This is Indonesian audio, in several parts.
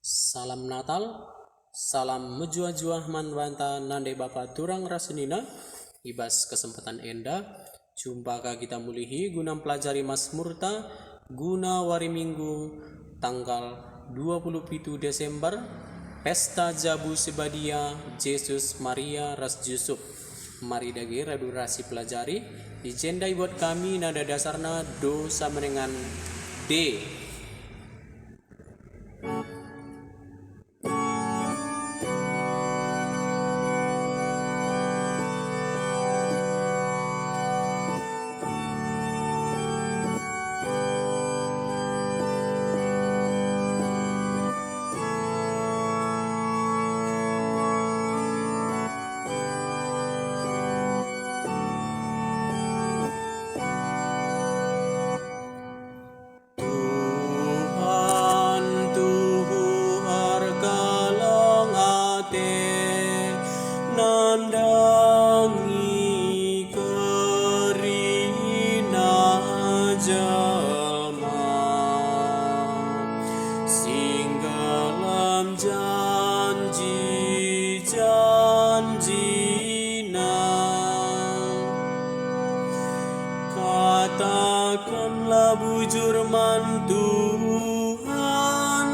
Salam Natal, salam menjuah-juah manwanta nande bapa turang rasenina, ibas kesempatan enda, jumpa kita mulihi guna pelajari Mazmurta, guna wari minggu, tanggal 27 Desember, Pesta Jabu Sebadia, Yesus Maria Ras Yusuf. Mari dagi radurasi pelajari, ijendai buat kami nada dasarna do sama dengan D. Nandangi kerina jalma singgalam janji-janjina, katakanlah bujur Tuhan,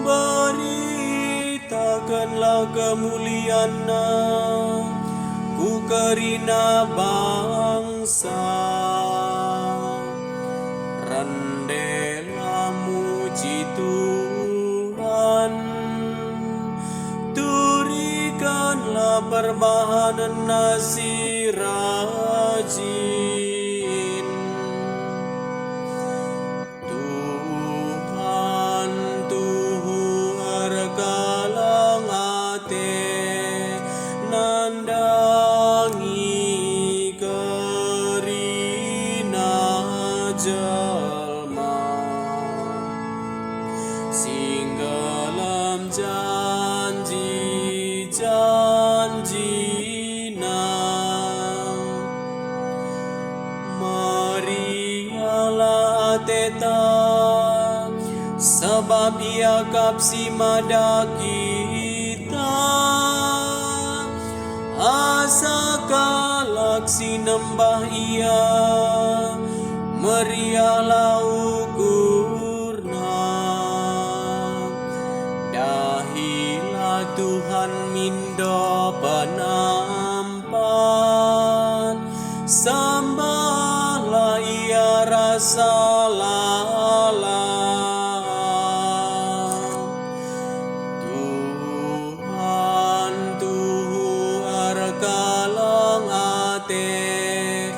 beritakanlah kemuliaan-Na, ku kerina bangsa, rendelah muji Tuhan, turikanlah perbahanan nasi rajin. Tuhan Tuhu arkalang ate, nandangi kerina jalma singgalam janji-janjina. Marialah ateta, sebab ia kapsi mada kita, asa kalak sinembah ia, meriahlah ukurna. Dahilah Tuhan mindo penampan, sembahlah ia rasa lalang. Tuhan Tuhu arkalang ate,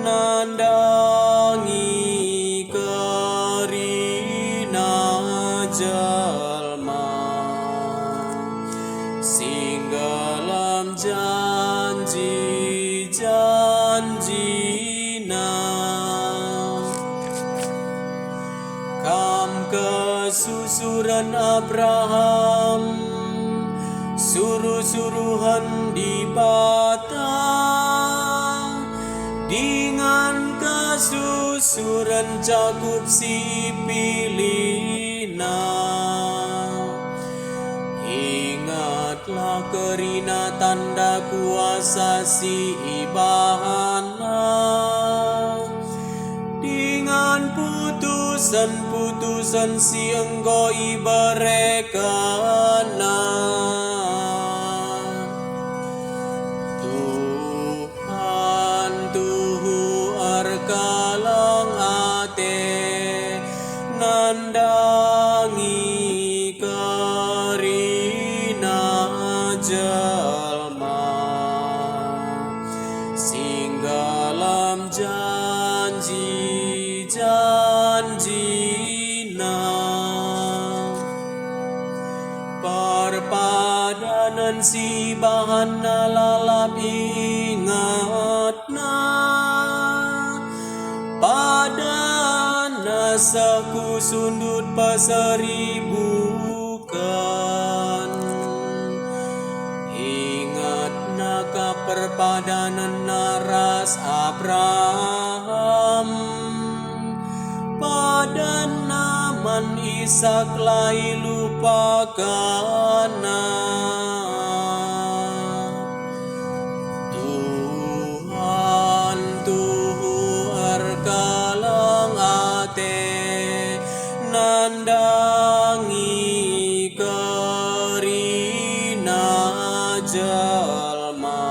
nandangi kerina jalma singgalam janji-janjina. Kam kesusuran Abraham, suruh-suruhan di bata, dengan kesusuran Jakub si pilina. Ingatlah kerina tanda kuasa si ibahana, dengan putusan si engkau ibarekana. Tuhan Tuhu arkalang ate, nandangi kerina jalma singgalam janji-janjina. Perpadanan si bahana lalap ingatna, padana saku sundut paseribukan. Ingatna ka perpadanan naras Abraham, pada naman saklai lupakana. Tuhan tuhu arkalang ate nandangi kerina jalma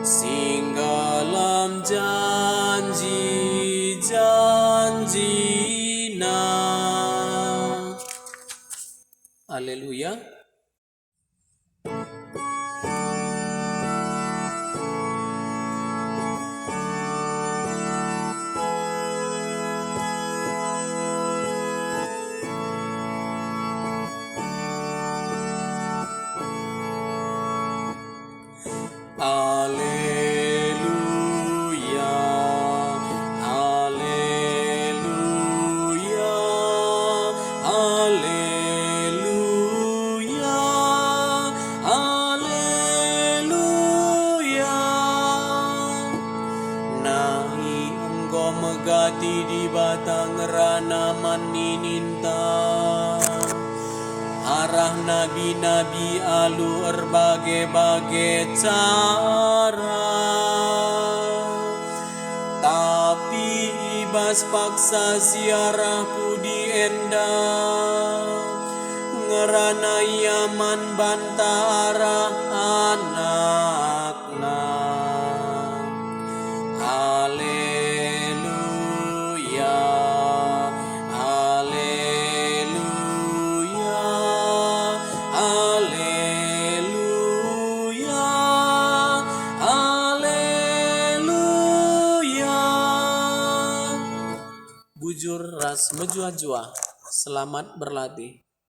singgalam janji-janjina. Haleluya. Haleluya, haleluya, haleluya, haleluya. Nahi engkau megati di batang rana manininta, arah nabi-nabi alu berbagai-bagai cara. Tapi ibas paksa siarah pudi enda, ngerana yaman bantara anakna. Haleluya, haleluya, haleluya, haleluya. Bujur ras menjua-jua, selamat berlatih.